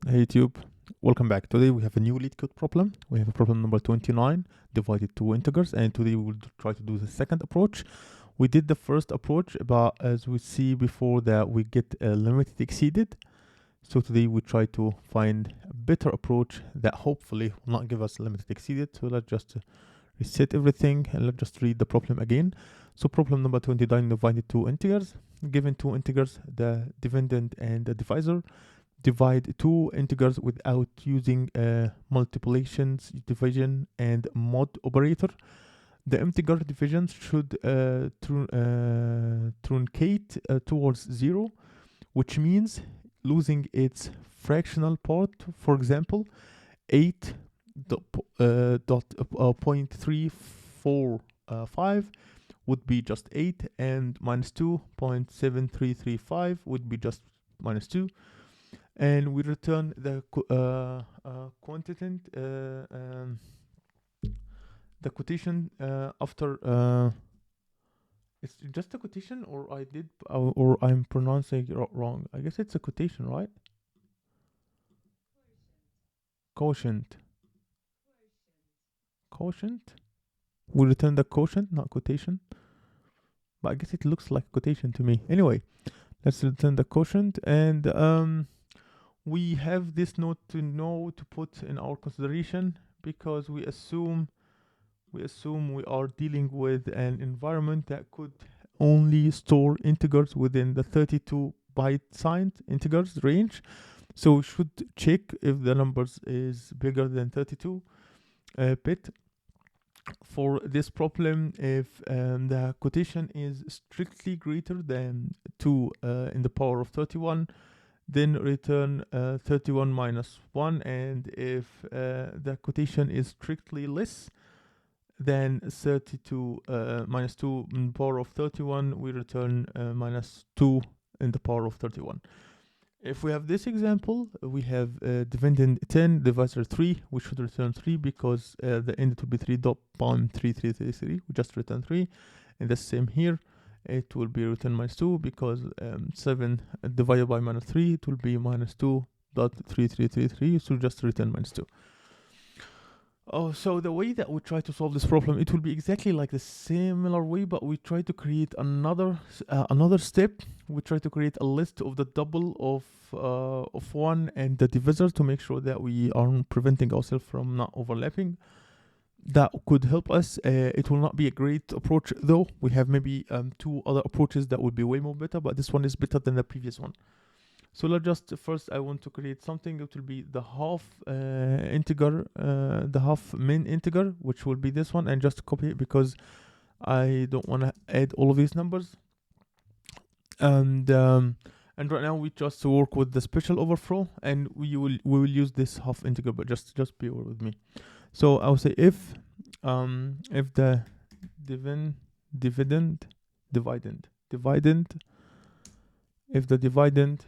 Hey YouTube, welcome back. Today we have a new Leetcode problem. We have a problem number 29 divided two integers, and today we will try to do the second approach. We did the first approach, but as we see before that we get a limited exceeded. So today we try to find a better approach that hopefully will not give us limited exceeded. So let's just reset everything and let's just read the problem again. So problem number 29 divided two integers. Given two integers, the dividend and the divisor. Divide two integers without using multiplications, division, and mod operator. The integer divisions should truncate towards 0, which means losing its fractional part. For example, 8.345 would be just 8, and minus 2.7335 would be just minus 2. And we return the quotient, the quotation after. It's just a quotation, or or I'm pronouncing it wrong. I guess it's a quotation, right? Quotient. Quotient. We return the quotient, not quotation. But I guess it looks like quotation to me. Anyway, let's return the quotient, and we have this note to put in our consideration because we assume we are dealing with an environment that could only store integers within the 32 byte signed integers range. So we should check if the numbers is bigger than 32 bit. For this problem, if the quotation is strictly greater than 2 in the power of 31, then return 31 minus 1, and if the quotation is strictly less than 32 minus 2 in the power of 31, we return minus 2 in the power of 31. If we have this example, we have dividend 10 divisor 3, we should return 3 because the end will be 3.3333. We just return 3, and the same here. It will be return minus 2 because 7 divided by minus 3, it will be minus 2.3333, so just return minus 2. Oh, so the way that we try to solve this problem, it will be exactly like the similar way, but we try to create another step. We try to create a list of the double of 1 and the divisor to make sure that we are preventing ourselves from not overlapping. That could help us. It will not be a great approach though. We have maybe two other approaches that would be way more better, but this one is better than the previous one. So let's just first I want to create something. It will be the half integer, the half min integer, which will be this one, and just copy it because I don't want to add all of these numbers. And right now we just work with the special overflow, and we will use this half integer, but just bear with me. So I'll say if the dividend if the dividend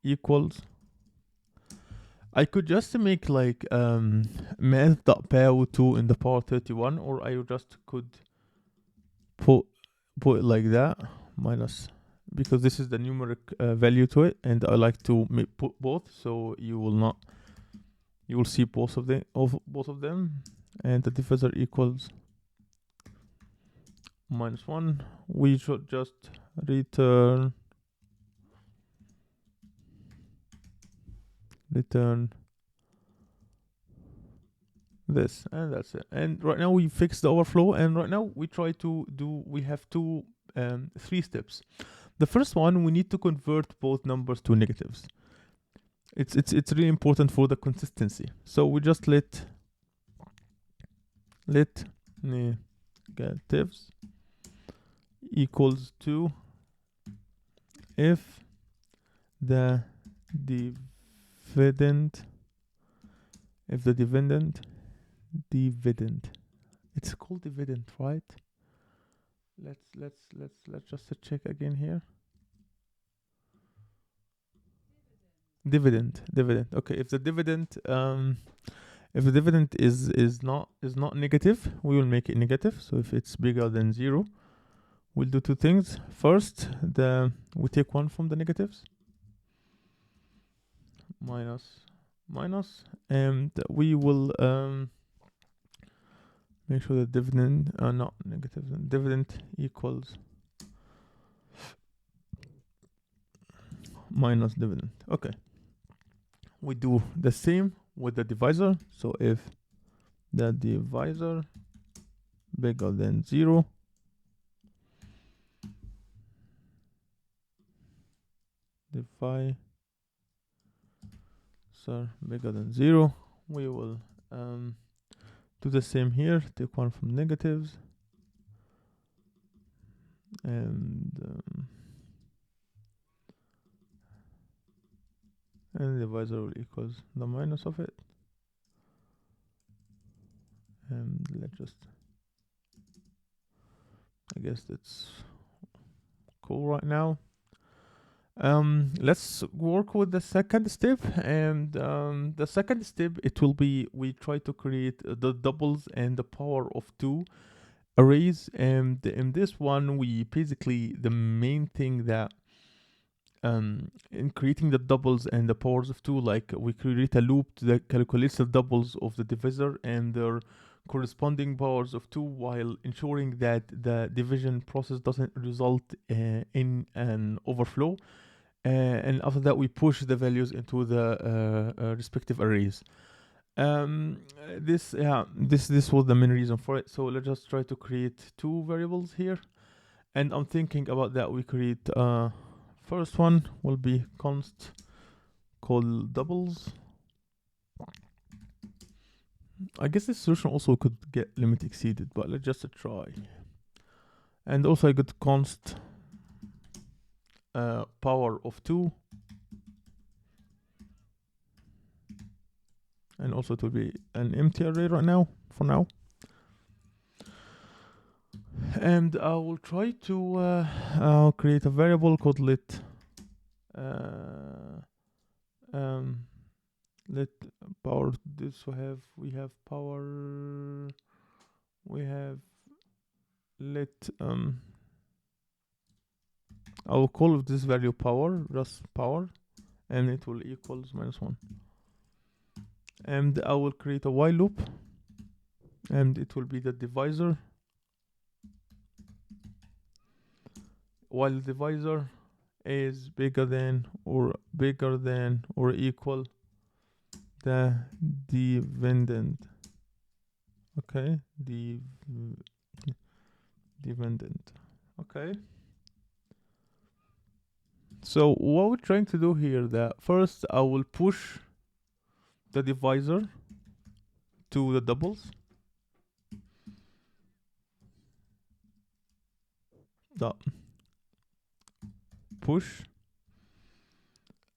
equals, I could just make like math.pow2 in the power 31, or I just could put it like that, minus, because this is the numeric value to it, and I like to put both, so you will see both of them, and the divisor equals minus 1. We should just return this, and that's it. And right now we fix the overflow, and right now we try to we have three steps. The first one, we need to convert both numbers to negatives. It's really important for the consistency. So we just let negatives equals to if the dividend, it's called dividend, right? Let's just check again here. Dividend. Okay, if the dividend is not negative, we will make it negative. So if it's bigger than 0, we'll do two things. First, we take 1 from the negatives, minus minus, and we will make sure that dividend not negative, dividend equals minus dividend. Okay, we do the same with the divisor. So if the divisor bigger than 0, divisor bigger than 0, we will do the same here. Take one from negatives, and the divisor will equals the minus of it. And let's just, I guess that's cool right now. Let's work with the second step, and the second step, it will be, we try to create the doubles and the power of 2 arrays, and in this one we basically, the main thing that in creating the doubles and the powers of 2, like we create a loop that calculates the doubles of the divisor and their corresponding powers of 2, while ensuring that the division process doesn't result in an overflow. And after that we push the values into the respective arrays. This was the main reason for it. So let's just try to create 2 variables here, and I'm thinking about that we create first one will be const called doubles. I guess this solution also could get limit exceeded, but let's just try. And also I got const power of 2, and also it will be an empty array right now, for now. And I will try to I'll create a variable called let power. This we have power, we have let I will call this value power, just power, and it will equals -1. And I will create a while loop, and it will be the divisor, while the divisor is bigger than or equal the dividend. Okay, dividend. Okay. So what we're trying to do here, that first I will push the divisor to the doubles. Push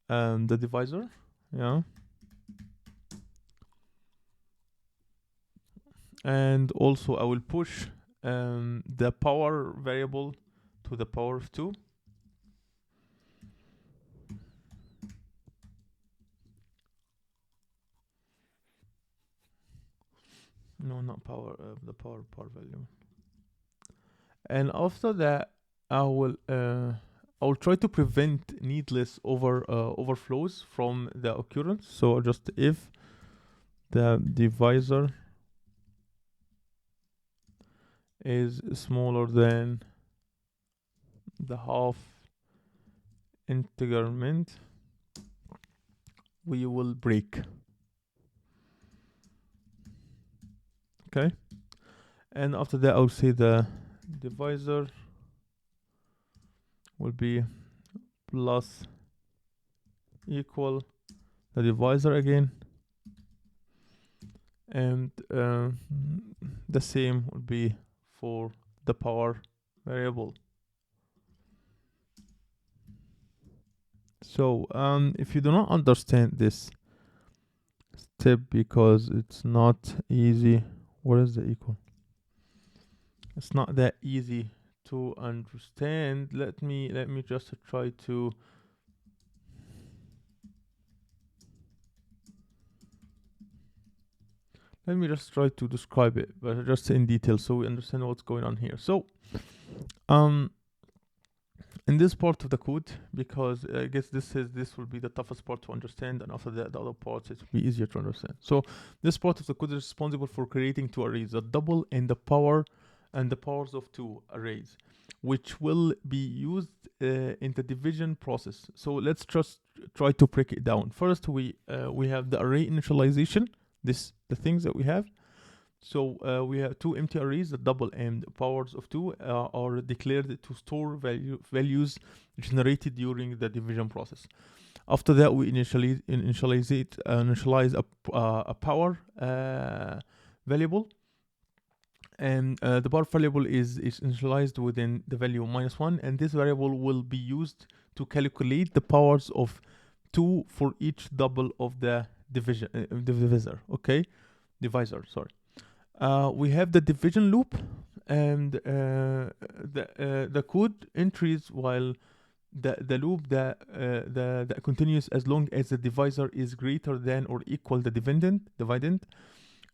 the divisor, yeah. And also I will push the power variable to the power of 2. No, not power, the power value. And after that, I will try to prevent needless overflows from the occurrence. So just if the divisor is smaller than the half integrament, we will break. Okay. And after that, I'll say the divisor will be plus equal the divisor again, and the same will be for the power variable. So if you do not understand this step, because it's not easy, what is the equal? It's not that easy to understand. Let me just try to describe it, but just in detail so we understand what's going on here. So in this part of the code, because I guess this will be the toughest part to understand, and after that the other parts it will be easier to understand. So this part of the code is responsible for creating two arrays, a double and the powers of two arrays, which will be used in the division process. So let's just try to break it down. First, we have the array initialization. The things that we have. So we have two empty arrays, the double and powers of two are declared to store values generated during the division process. After that, we initialize a power variable, and the power variable is initialized within the value -1, and this variable will be used to calculate the powers of 2 for each double of the divisor. Okay, divisor. Sorry. We have the division loop, and the code entries while the loop that continues as long as the divisor is greater than or equal the dividend.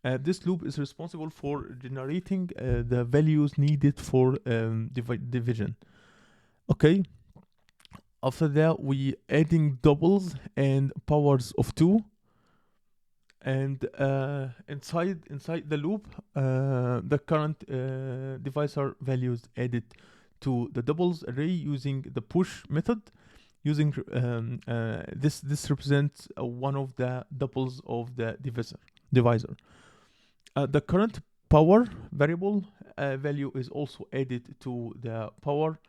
This loop is responsible for generating the values needed for division. Okay. After that, we adding doubles and powers of 2. And inside the loop, the current divisor values added to the doubles array using the push method. Using this represents one of the doubles of the divisor. The current power variable value is also added to the power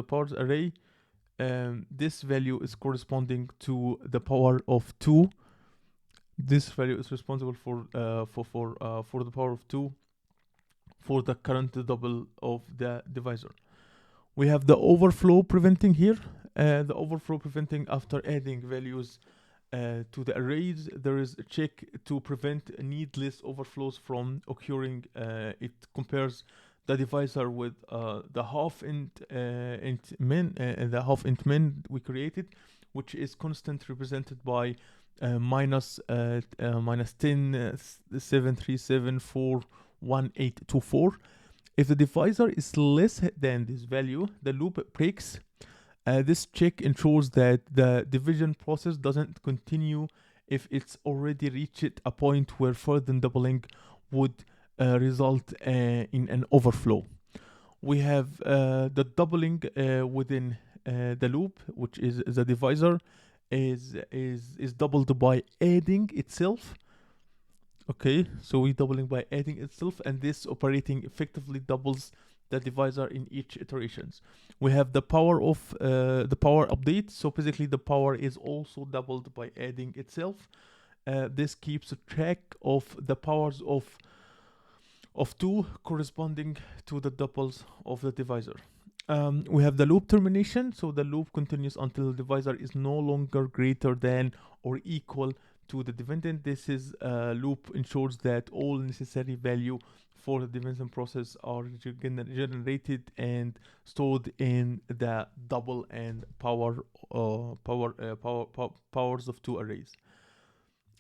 powers array. This value is corresponding to the power of 2. This value is responsible for the power of 2 for the current double of the divisor. We have the overflow preventing here. The overflow preventing after adding values to the arrays. There is a check to prevent needless overflows from occurring. It compares the divisor with the half int min we created, which is constant represented by minus 10 737 4 1824. If the divisor is less than this value, the loop breaks. This check ensures that the division process doesn't continue if it's already reached a point where further doubling would result in an overflow. We have the doubling within the loop, which is the divisor is doubled by adding itself. Okay, so we're doubling by adding itself, and this operating effectively doubles the divisor in each iterations. We have the power of the power update. So basically the power is also doubled by adding itself. This keeps a track of the powers of 2 corresponding to the doubles of the divisor. We have the loop termination. So the loop continues until the divisor is no longer greater than or equal to the dividend. This is loop ensures that all necessary value for the division process are generated and stored in the double and powers of 2 arrays.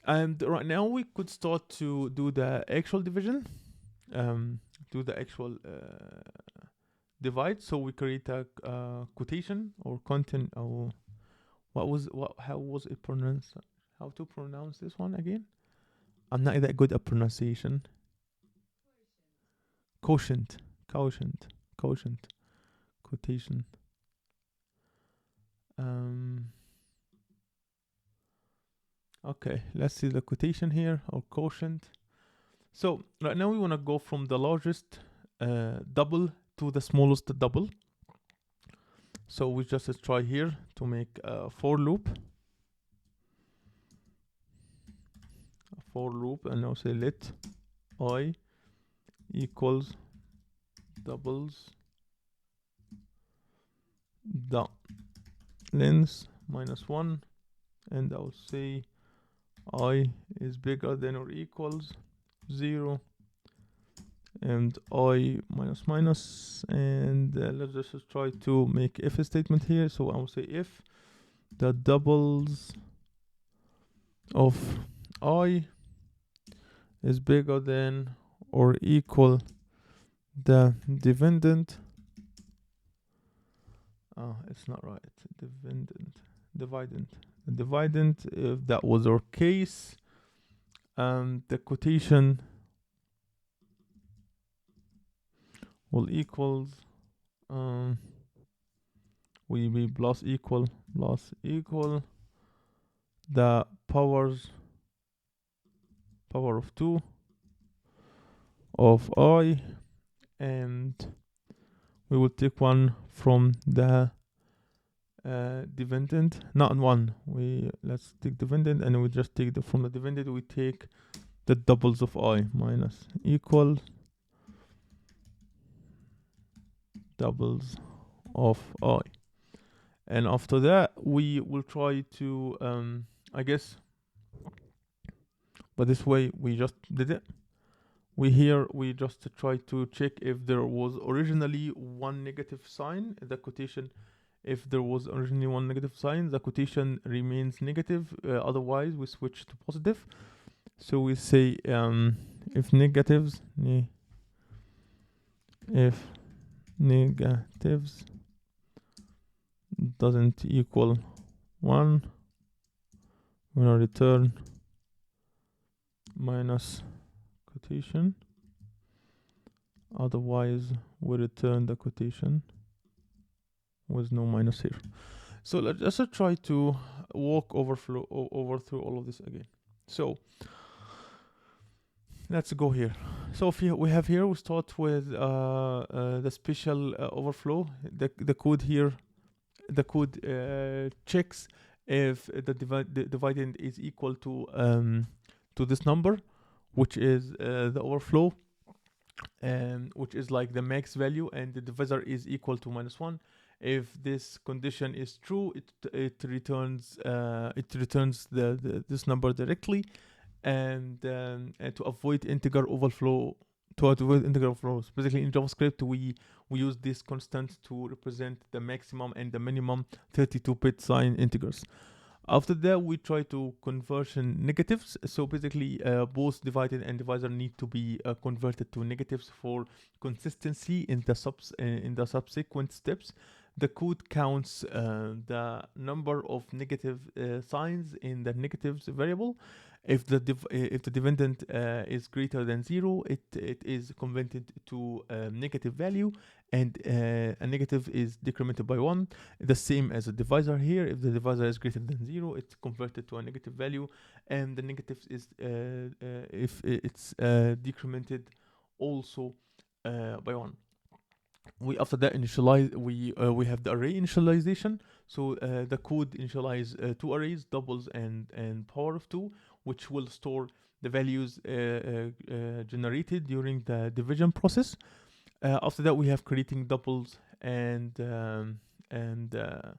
And right now we could start to do the actual division, do the actual divide. So we create a quotation or content. Or how was it pronounced? How to pronounce this one again? I'm not that good at pronunciation. Quotient, quotation. Okay, let's see the quotation here, or quotient. So right now we want to go from the largest double to the smallest double. So we just try here to make a for loop. And now say let I equals doubles the length -1, and I'll say I is bigger than or equals 0 and I minus, and let's just try to make if statement here. So I will say if the doubles of I is bigger than or equal the dividend. Oh, it's not right. Dividend. The dividend, if that was our case, the quotation will equal will be plus equal the power of 2 of I, and we will take one from the dividend, not one. Let's take dividend, and we just take from the dividend we take the doubles of I minus equal doubles of I. And after that we will try to I guess, but this way we just did it. We just try to check if there was originally one negative sign, the quotation. If there was originally one negative sign, the quotation remains negative. Otherwise, we switch to positive. So we say if negatives doesn't equal 1, we're gonna return minus quotation. Otherwise, we return the quotation with no minus here. So let's try to walk over through all of this again. So let's go here. So we start with the special overflow. The code here, the code checks if the dividend is equal to this number, which is the overflow, which is like the max value, and the divisor is equal to -1. If this condition is true, it returns this number directly, and to avoid integer overflow. Basically, in JavaScript, we use this constant to represent the maximum and the minimum 32-bit sign integers. After that, we try to conversion negatives. So basically, both divided and divisor need to be converted to negatives for consistency in the subsequent steps. The code counts the number of negative signs in the negatives variable. If the dividend is greater than 0, it is converted to a negative value, and a negative is decremented by 1. The same as a divisor here. If the divisor is greater than 0, it's converted to a negative value, and the negative is if it's decremented also by 1. After that initialize, we have the array initialization. So the code initialize 2 arrays, doubles and power of 2, which will store the values generated during the division process. After that, we have creating doubles and the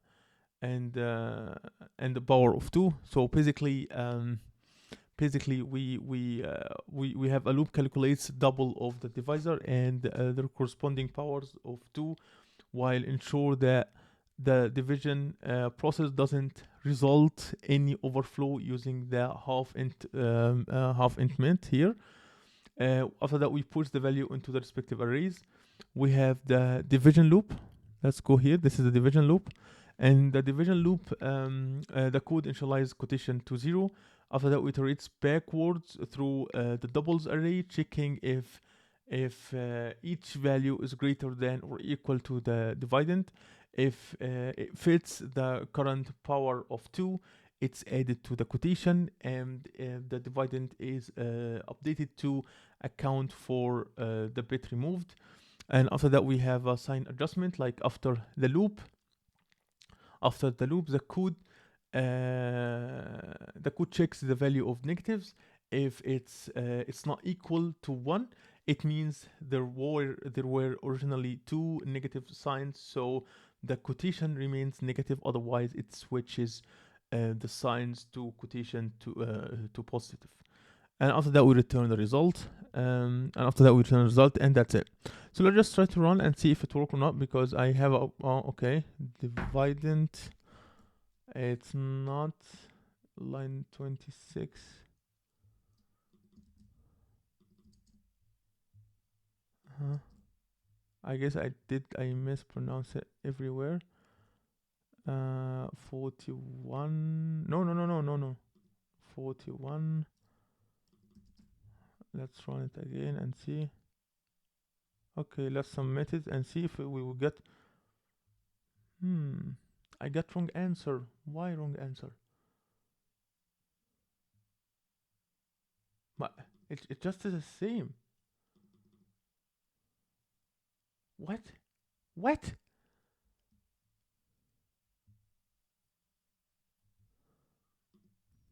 power of 2. So basically we have a loop calculates double of the divisor and the corresponding powers of 2, while ensure that the division process doesn't result any overflow using the half int mint here. After that, we push the value into the respective arrays. We have the division loop. Let's go here. This is the division loop. And the division loop, the code initializes quotation to 0. After that, we iterate backwards through the doubles array, checking if each value is greater than or equal to the dividend. If it fits the current power of 2, it's added to the quotation, and the dividend is updated to account for the bit removed. And after that, we have a sign adjustment, like after the loop. After the loop, the code checks the value of negatives. If it's not equal to 1, it means there were originally 2 negative signs, so the quotation remains negative. Otherwise, it switches the signs to quotation to positive. And after that, we return the result. And that's it. So let's just try to run and see if it works or not, because I have okay, dividend. It's not line 26. I guess I mispronounce it everywhere. 41. No. 41. Let's run it again and see. Okay, let's submit it and see if we will get. I got wrong answer. Why wrong answer? But it just is the same. What? What?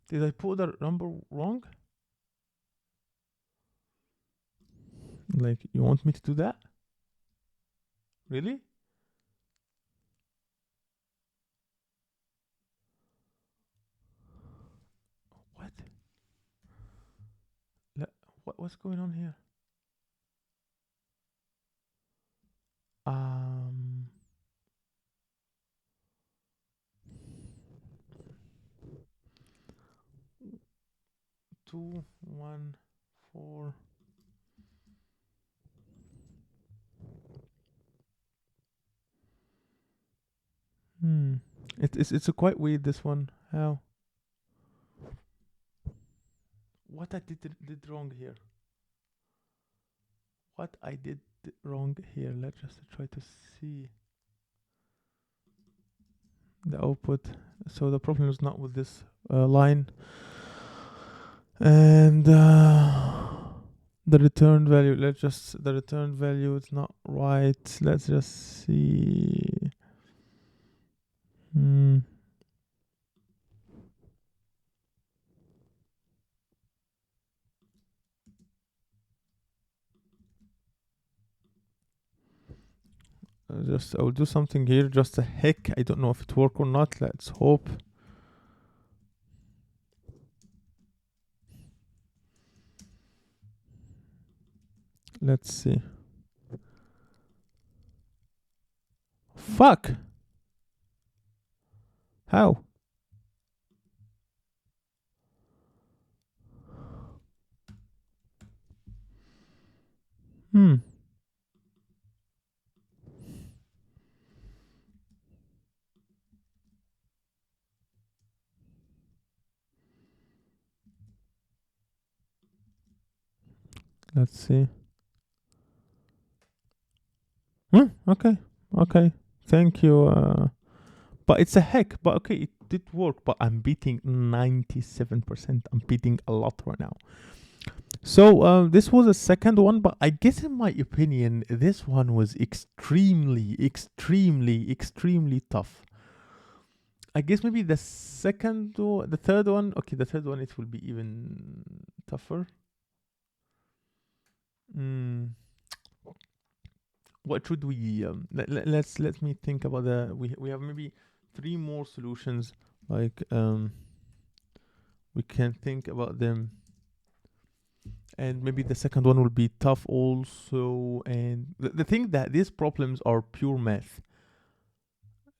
Did I put the number wrong? Like, you want me to do that? Really? What? What's going on here? Um. 2, 1, 4. It's a quite weird, this one. How? What I did wrong here? What I did wrong here? Let's just try to see the output. So the problem is not with this line, and the return value. The return value is not right. Let's just see. I'll do something here just a heck. I don't know if it work or not. Let's hope. Let's see. Fuck. How? Let's see. Okay. Thank you. But it's a hack. But okay, it did work. But I'm beating 97%. I'm beating a lot right now. So this was a second one, but I guess in my opinion, this one was extremely tough. I guess maybe the third one. Okay, the third one, it will be even tougher. What should we let me think about we have maybe 3 more solutions, like we can think about them, and maybe the second one will be tough also. And the thing that these problems are pure math,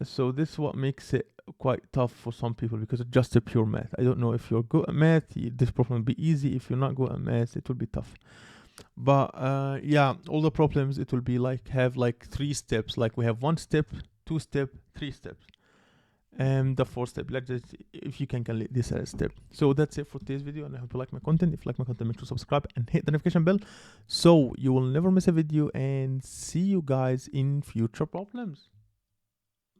so this is what makes it quite tough for some people, because it's just a pure math. I don't know if you're good at math, this problem will be easy. If you're not good at math, it will be tough. But yeah, all the problems, it will be like have like 3 steps. Like we have 1 step, 2 step, 3 steps, and the 4th step. Let's just, if you can calculate this as a step. So that's it for today's video, and I hope you like my content. If you like my content, make sure to subscribe and hit the notification bell so you will never miss a video, and see you guys in future problems.